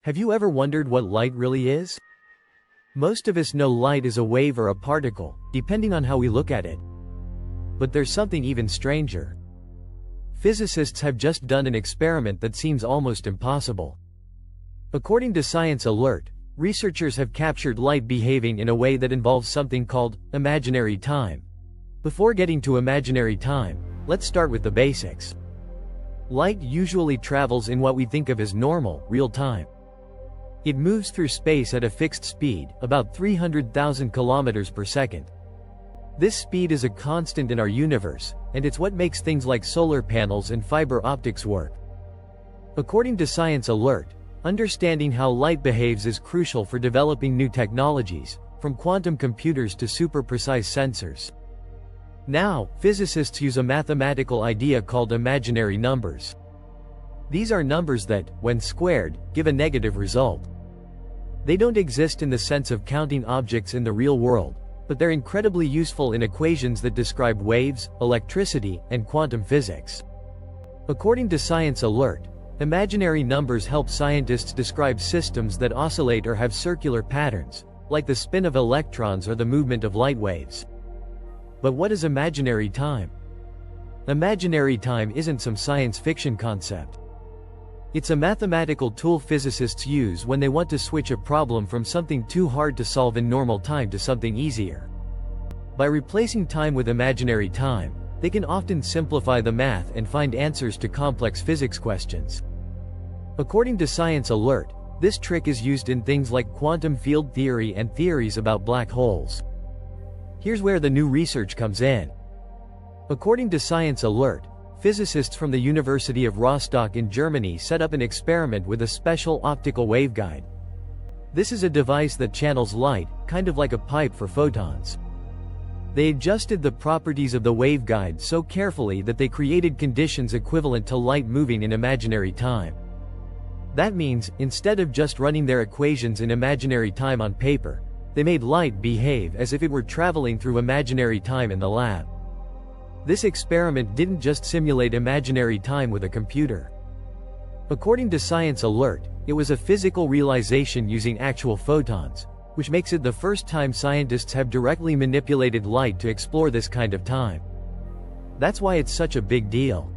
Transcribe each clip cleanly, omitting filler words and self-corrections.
Have you ever wondered what light really is? Most of us know light is a wave or a particle, depending on how we look at it. But there's something even stranger. Physicists have just done an experiment that seems almost impossible. According to ScienceAlert, researchers have captured light behaving in a way that involves something called imaginary time. Before getting to imaginary time, let's start with the basics. Light usually travels in what we think of as normal, real time. It moves through space at a fixed speed, about 300,000 kilometers per second. This speed is a constant in our universe, and it's what makes things like solar panels and fiber optics work. According to ScienceAlert, understanding how light behaves is crucial for developing new technologies, from quantum computers to super-precise sensors. Now, physicists use a mathematical idea called imaginary numbers. These are numbers that, when squared, give a negative result. They don't exist in the sense of counting objects in the real world, but they're incredibly useful in equations that describe waves, electricity, and quantum physics. According to ScienceAlert, imaginary numbers help scientists describe systems that oscillate or have circular patterns, like the spin of electrons or the movement of light waves. But what is imaginary time? Imaginary time isn't some science fiction concept. It's a mathematical tool physicists use when they want to switch a problem from something too hard to solve in normal time to something easier. By replacing time with imaginary time, they can often simplify the math and find answers to complex physics questions. According to ScienceAlert, this trick is used in things like quantum field theory and theories about black holes. Here's where the new research comes in. According to ScienceAlert, physicists from the University of Rostock in Germany set up an experiment with a special optical waveguide. This is a device that channels light, kind of like a pipe for photons. They adjusted the properties of the waveguide so carefully that they created conditions equivalent to light moving in imaginary time. That means, instead of just running their equations in imaginary time on paper, they made light behave as if it were traveling through imaginary time in the lab. This experiment didn't just simulate imaginary time with a computer. According to ScienceAlert, it was a physical realization using actual photons, which makes it the first time scientists have directly manipulated light to explore this kind of time. That's why it's such a big deal.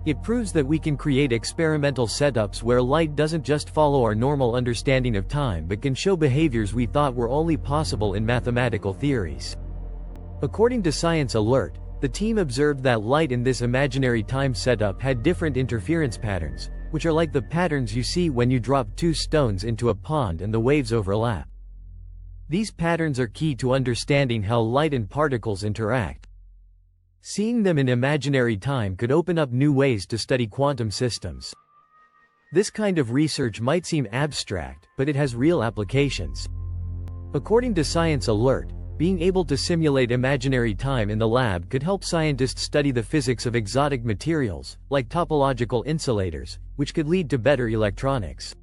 It proves that we can create experimental setups where light doesn't just follow our normal understanding of time but can show behaviors we thought were only possible in mathematical theories. According to ScienceAlert, the team observed that light in this imaginary time setup had different interference patterns, which are like the patterns you see when you drop two stones into a pond and the waves overlap. These patterns are key to understanding how light and particles interact. Seeing them in imaginary time could open up new ways to study quantum systems. This kind of research might seem abstract, but it has real applications. According to ScienceAlert, being able to simulate imaginary time in the lab could help scientists study the physics of exotic materials, like topological insulators, which could lead to better electronics.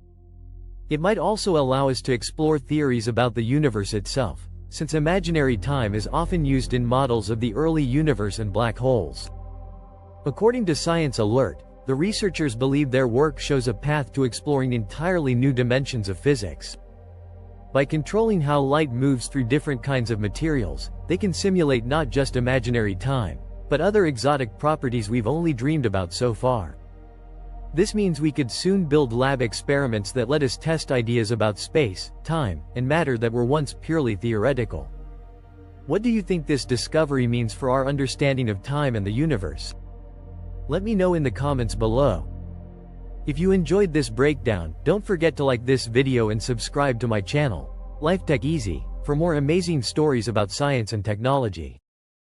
It might also allow us to explore theories about the universe itself, since imaginary time is often used in models of the early universe and black holes. According to ScienceAlert, the researchers believe their work shows a path to exploring entirely new dimensions of physics. By controlling how light moves through different kinds of materials, they can simulate not just imaginary time, but other exotic properties we've only dreamed about so far. This means we could soon build lab experiments that let us test ideas about space, time, and matter that were once purely theoretical. What do you think this discovery means for our understanding of time and the universe? Let me know in the comments below. If you enjoyed this breakdown, don't forget to like this video and subscribe to my channel, Life Tech Easy, for more amazing stories about science and technology.